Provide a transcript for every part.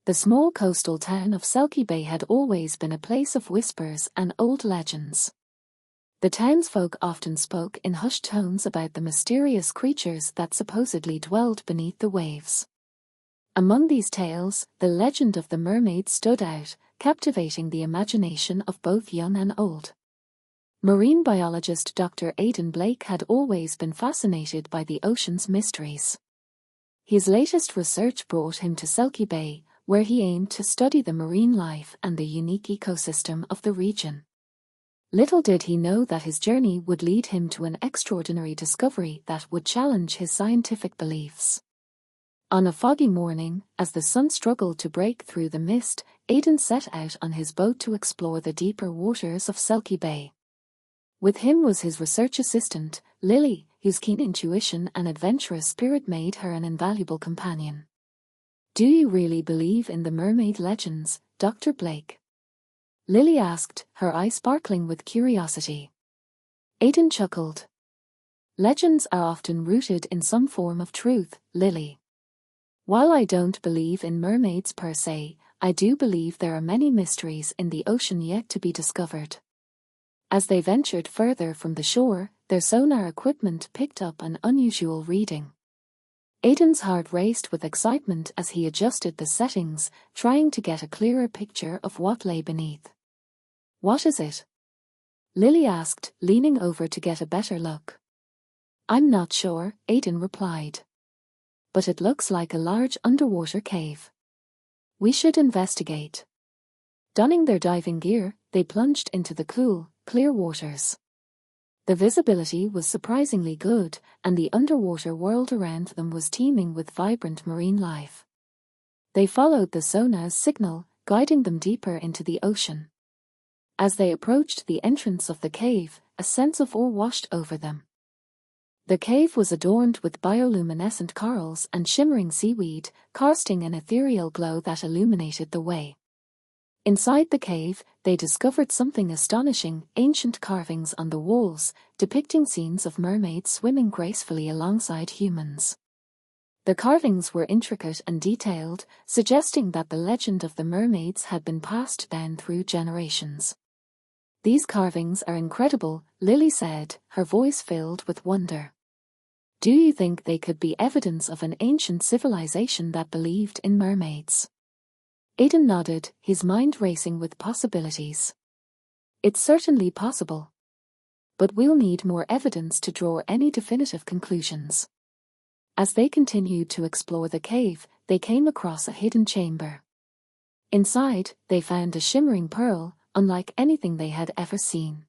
The small coastal town of Selkie Bay had always been a place of whispers and old legends. The townsfolk often spoke in hushed tones about the mysterious creatures that supposedly dwelled beneath the waves. Among these tales, the legend of the mermaids stood out, captivating the imagination of both young and old. Marine biologist Dr. Aiden Blake had always been fascinated by the ocean's mysteries. His latest research brought him to Selkie Bay, where he aimed to study the marine life and the unique ecosystem of the region. Little did he know that his journey would lead him to an extraordinary discovery that would challenge his scientific beliefs. On a foggy morning, as the sun struggled to break through the mist, Aiden set out on his boat to explore the deeper waters of Selkie Bay. With him was his research assistant, Lily, whose keen intuition and adventurous spirit made her an invaluable companion. "Do you really believe in the mermaid legends, Dr. Blake?" Lily asked, her eyes sparkling with curiosity. Aiden chuckled. "Legends are often rooted in some form of truth, Lily. While I don't believe in mermaids per se, I do believe there are many mysteries in the ocean yet to be discovered." As they ventured further from the shore, their sonar equipment picked up an unusual reading. Aiden's heart raced with excitement as he adjusted the settings, trying to get a clearer picture of what lay beneath. "What is it?" Lily asked, leaning over to get a better look. "I'm not sure," Aiden replied. "But it looks like a large underwater cave. We should investigate." Donning their diving gear, they plunged into the cool, clear waters. The visibility was surprisingly good, and the underwater world around them was teeming with vibrant marine life. They followed the sonar's signal, guiding them deeper into the ocean. As they approached the entrance of the cave, a sense of awe washed over them. The cave was adorned with bioluminescent corals and shimmering seaweed, casting an ethereal glow that illuminated the way. Inside the cave, they discovered something astonishing: ancient carvings on the walls, depicting scenes of mermaids swimming gracefully alongside humans. The carvings were intricate and detailed, suggesting that the legend of the mermaids had been passed down through generations. "These carvings are incredible," Lily said, her voice filled with wonder. "Do you think they could be evidence of an ancient civilization that believed in mermaids?" Aiden nodded, his mind racing with possibilities. "It's certainly possible. But we'll need more evidence to draw any definitive conclusions." As they continued to explore the cave, they came across a hidden chamber. Inside, they found a shimmering pearl, unlike anything they had ever seen.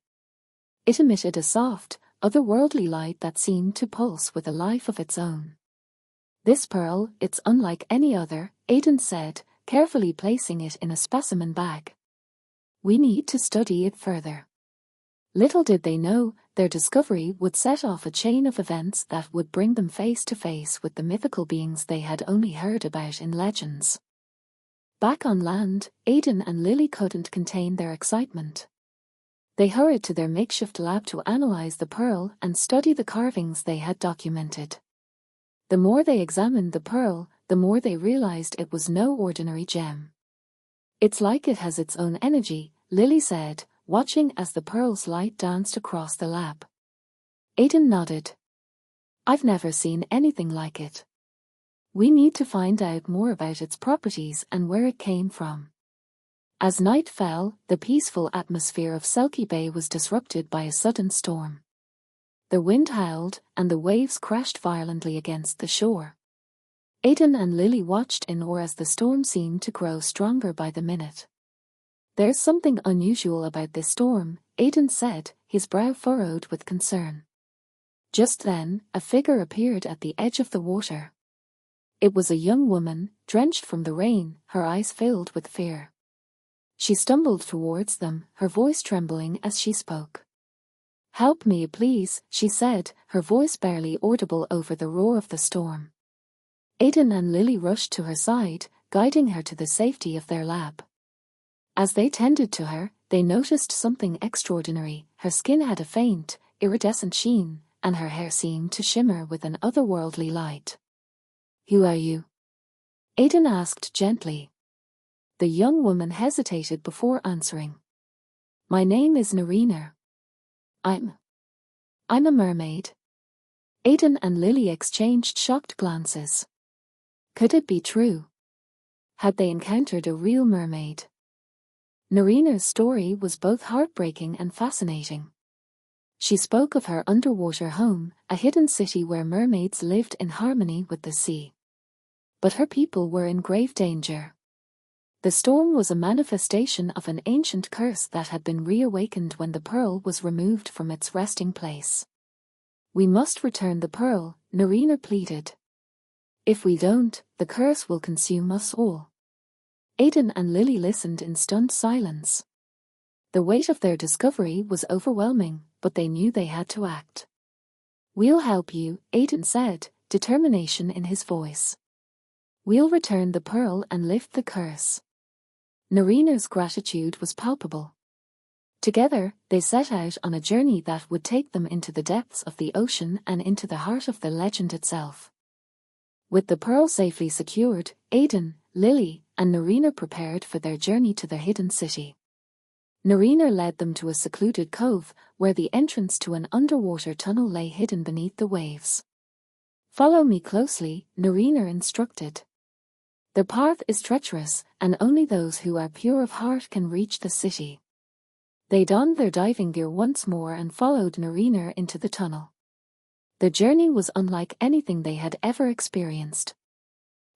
It emitted a soft, otherworldly light that seemed to pulse with a life of its own. "This pearl, it's unlike any other," Aiden said, carefully placing it in a specimen bag. "We need to study it further." Little did they know, their discovery would set off a chain of events that would bring them face to face with the mythical beings they had only heard about in legends. Back on land, Aiden and Lily couldn't contain their excitement. They hurried to their makeshift lab to analyze the pearl and study the carvings they had documented. The more they examined the pearl, the more they realized it was no ordinary gem. "It's like it has its own energy," Lily said, watching as the pearl's light danced across the lab. Aiden nodded. "I've never seen anything like it. We need to find out more about its properties and where it came from." As night fell, the peaceful atmosphere of Selkie Bay was disrupted by a sudden storm. The wind howled, and the waves crashed violently against the shore. Aiden and Lily watched in awe as the storm seemed to grow stronger by the minute. "There's something unusual about this storm," Aiden said, his brow furrowed with concern. Just then, a figure appeared at the edge of the water. It was a young woman, drenched from the rain, her eyes filled with fear. She stumbled towards them, her voice trembling as she spoke. "Help me, please," she said, her voice barely audible over the roar of the storm. Aiden and Lily rushed to her side, guiding her to the safety of their lab. As they tended to her, they noticed something extraordinary. Her skin had a faint, iridescent sheen, and her hair seemed to shimmer with an otherworldly light. "Who are you?" Aiden asked gently. The young woman hesitated before answering. My name is Narina. I'm a mermaid. Aiden and Lily exchanged shocked glances. Could it be true? Had they encountered a real mermaid? Narina's story was both heartbreaking and fascinating. She spoke of her underwater home, a hidden city where mermaids lived in harmony with the sea. But her people were in grave danger. The storm was a manifestation of an ancient curse that had been reawakened when the pearl was removed from its resting place. We must return the pearl, Narina pleaded. If we don't, the curse will consume us all. Aiden and Lily listened in stunned silence. The weight of their discovery was overwhelming, but they knew they had to act. We'll help you, Aiden said, determination in his voice. We'll return the pearl and lift the curse. Narina's gratitude was palpable. Together, they set out on a journey that would take them into the depths of the ocean and into the heart of the legend itself. With the pearl safely secured, Aiden, Lily, and Narina prepared for their journey to the hidden city. Narina led them to a secluded cove, where the entrance to an underwater tunnel lay hidden beneath the waves. Follow me closely, Narina instructed. The path is treacherous, and only those who are pure of heart can reach the city. They donned their diving gear once more and followed Narina into the tunnel. The journey was unlike anything they had ever experienced.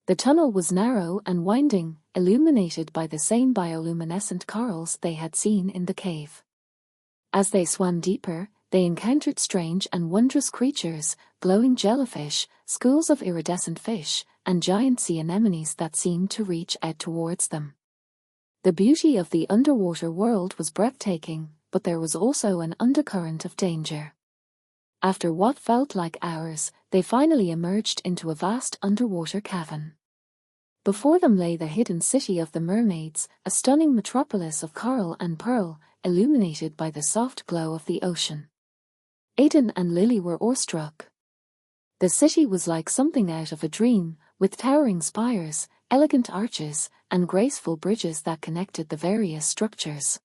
The tunnel was narrow and winding, illuminated by the same bioluminescent corals they had seen in the cave. As they swam deeper, they encountered strange and wondrous creatures, glowing jellyfish, schools of iridescent fish, and giant sea anemones that seemed to reach out towards them. The beauty of the underwater world was breathtaking, but there was also an undercurrent of danger. After what felt like hours, they finally emerged into a vast underwater cavern. Before them lay the hidden city of the mermaids, a stunning metropolis of coral and pearl, illuminated by the soft glow of the ocean. Aiden and Lily were awestruck. The city was like something out of a dream, with towering spires, elegant arches, and graceful bridges that connected the various structures.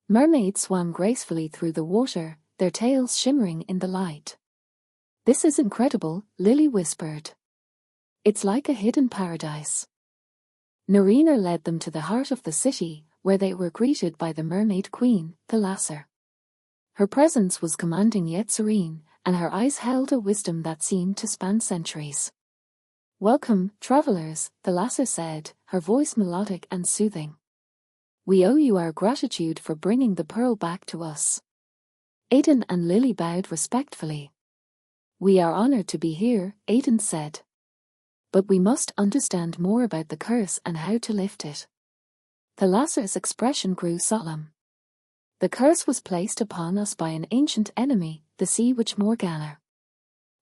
Mermaids swam gracefully through the water, their tails shimmering in the light. This is incredible, Lily whispered. It's like a hidden paradise. Narina led them to the heart of the city, where they were greeted by the mermaid queen, Thalasser. Her presence was commanding yet serene, and her eyes held a wisdom that seemed to span centuries. Welcome, travelers, Thalasser said, her voice melodic and soothing. We owe you our gratitude for bringing the pearl back to us. Aiden and Lily bowed respectfully. We are honored to be here, Aiden said. But we must understand more about the curse and how to lift it. Thalasser's expression grew solemn. The curse was placed upon us by an ancient enemy, the sea witch Morgana.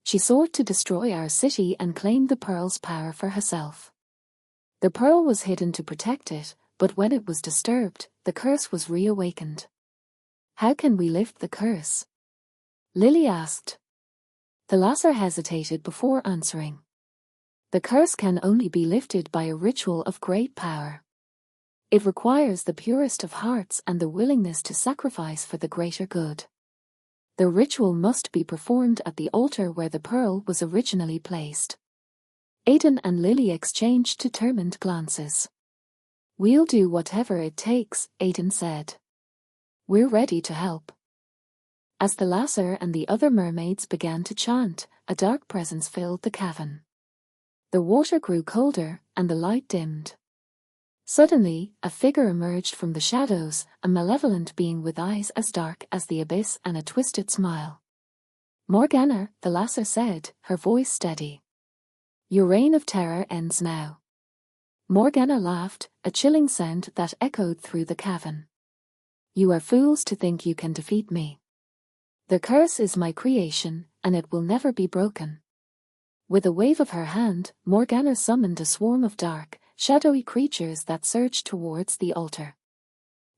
She sought to destroy our city and claim the pearl's power for herself. The pearl was hidden to protect it, but when it was disturbed, the curse was reawakened. How can we lift the curse? Lily asked. Thalasser hesitated before answering. The curse can only be lifted by a ritual of great power. It requires the purest of hearts and the willingness to sacrifice for the greater good. The ritual must be performed at the altar where the pearl was originally placed. Aiden and Lily exchanged determined glances. We'll do whatever it takes, Aiden said. We're ready to help. As Thalasser and the other mermaids began to chant, a dark presence filled the cavern. The water grew colder, and the light dimmed. Suddenly, a figure emerged from the shadows, a malevolent being with eyes as dark as the abyss and a twisted smile. Morgana, Thalasser said, her voice steady. Your reign of terror ends now. Morgana laughed, a chilling sound that echoed through the cavern. You are fools to think you can defeat me. The curse is my creation, and it will never be broken. With a wave of her hand, Morgana summoned a swarm of dark, shadowy creatures that surged towards the altar.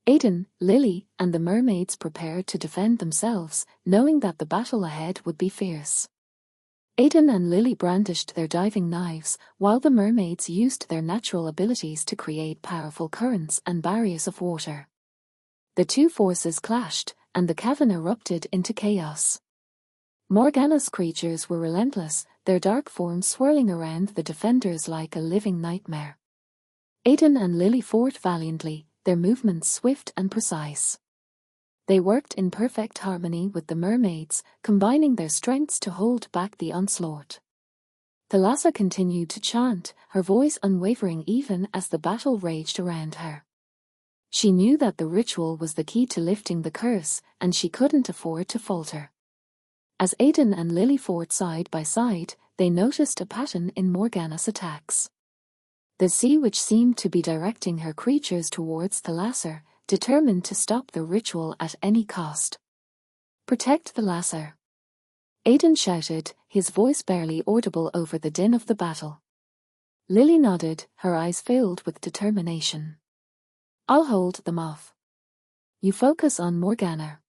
Aiden, Lily, and the mermaids prepared to defend themselves, knowing that the battle ahead would be fierce. Aiden and Lily brandished their diving knives, while the mermaids used their natural abilities to create powerful currents and barriers of water. The two forces clashed, and the cavern erupted into chaos. Morgana's creatures were relentless, their dark forms swirling around the defenders like a living nightmare. Aiden and Lily fought valiantly, their movements swift and precise. They worked in perfect harmony with the mermaids, combining their strengths to hold back the onslaught. Thalassa continued to chant, her voice unwavering even as the battle raged around her. She knew that the ritual was the key to lifting the curse, and she couldn't afford to falter. As Aiden and Lily fought side by side, they noticed a pattern in Morgana's attacks. The sea witch seemed to be directing her creatures towards Thalassa, determined to stop the ritual at any cost. "Protect Thalassa!" Aiden shouted, his voice barely audible over the din of the battle. Lily nodded, her eyes filled with determination. "I'll hold them off. You focus on Morgana."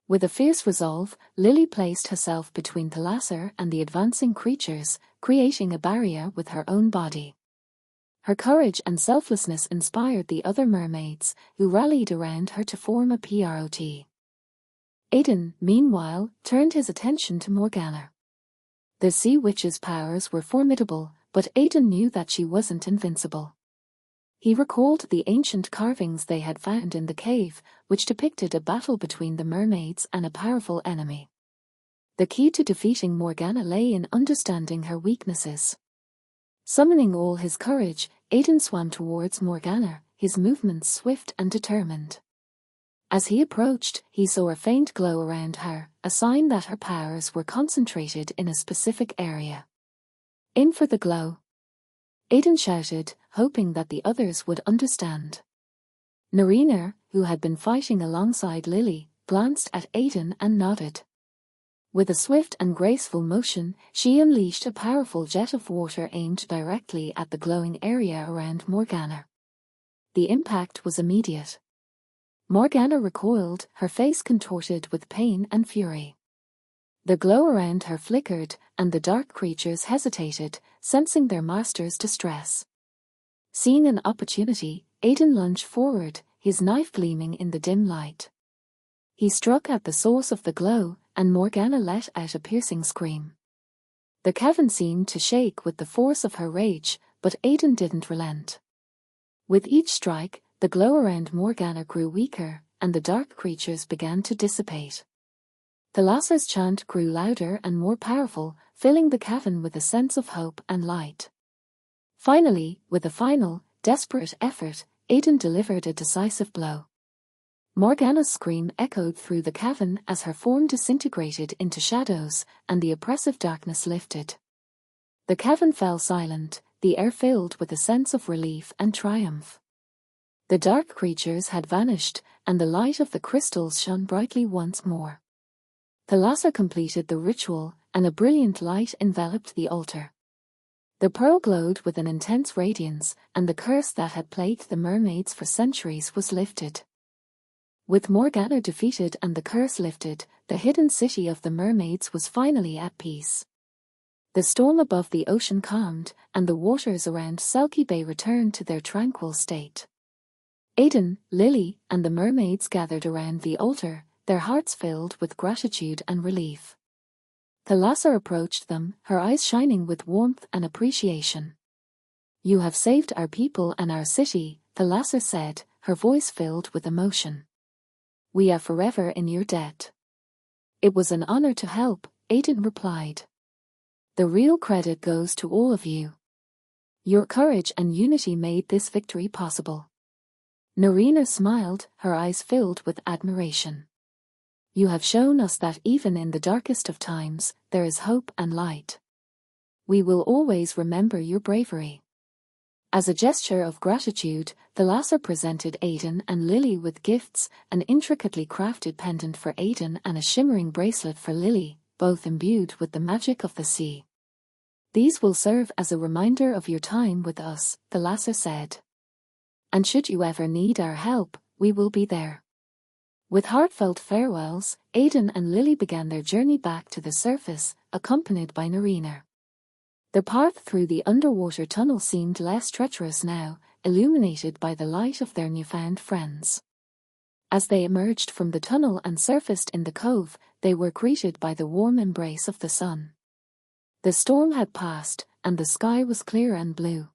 With a fierce resolve, Lily placed herself between Thalassa and the advancing creatures, creating a barrier with her own body. Her courage and selflessness inspired the other mermaids, who rallied around her to form a PROT. Aiden, meanwhile, turned his attention to Morgana. The sea witch's powers were formidable, but Aiden knew that she wasn't invincible. He recalled the ancient carvings they had found in the cave, which depicted a battle between the mermaids and a powerful enemy. The key to defeating Morgana lay in understanding her weaknesses. Summoning all his courage, Aiden swam towards Morgana, his movements swift and determined. As he approached, he saw a faint glow around her, a sign that her powers were concentrated in a specific area. "In for the glow!" Aiden shouted, hoping that the others would understand. Narina, who had been fighting alongside Lily, glanced at Aiden and nodded. With a swift and graceful motion, she unleashed a powerful jet of water aimed directly at the glowing area around Morgana. The impact was immediate. Morgana recoiled, her face contorted with pain and fury. The glow around her flickered, and the dark creatures hesitated, sensing their master's distress. Seeing an opportunity, Aiden lunged forward, his knife gleaming in the dim light. He struck at the source of the glow, and Morgana let out a piercing scream. The cavern seemed to shake with the force of her rage, but Aiden didn't relent. With each strike, the glow around Morgana grew weaker, and the dark creatures began to dissipate. Thalassa's chant grew louder and more powerful, filling the cavern with a sense of hope and light. Finally, with a final, desperate effort, Aiden delivered a decisive blow. Morgana's scream echoed through the cavern as her form disintegrated into shadows, and the oppressive darkness lifted. The cavern fell silent, the air filled with a sense of relief and triumph. The dark creatures had vanished, and the light of the crystals shone brightly once more. Thalassa completed the ritual, and a brilliant light enveloped the altar. The pearl glowed with an intense radiance, and the curse that had plagued the mermaids for centuries was lifted. With Morgana defeated and the curse lifted, the hidden city of the mermaids was finally at peace. The storm above the ocean calmed, and the waters around Selkie Bay returned to their tranquil state. Aiden, Lily, and the mermaids gathered around the altar, their hearts filled with gratitude and relief. Thalassa approached them, her eyes shining with warmth and appreciation. "You have saved our people and our city," Thalassa said, her voice filled with emotion. "We are forever in your debt." "It was an honor to help," Aiden replied. "The real credit goes to all of you. Your courage and unity made this victory possible." Narina smiled, her eyes filled with admiration. "You have shown us that even in the darkest of times, there is hope and light. We will always remember your bravery." As a gesture of gratitude, Thalassa presented Aiden and Lily with gifts, an intricately crafted pendant for Aiden and a shimmering bracelet for Lily, both imbued with the magic of the sea. "These will serve as a reminder of your time with us," Thalassa said. "And should you ever need our help, we will be there." With heartfelt farewells, Aiden and Lily began their journey back to the surface, accompanied by Narina. The path through the underwater tunnel seemed less treacherous now, illuminated by the light of their newfound friends. As they emerged from the tunnel and surfaced in the cove, they were greeted by the warm embrace of the sun. The storm had passed, and the sky was clear and blue.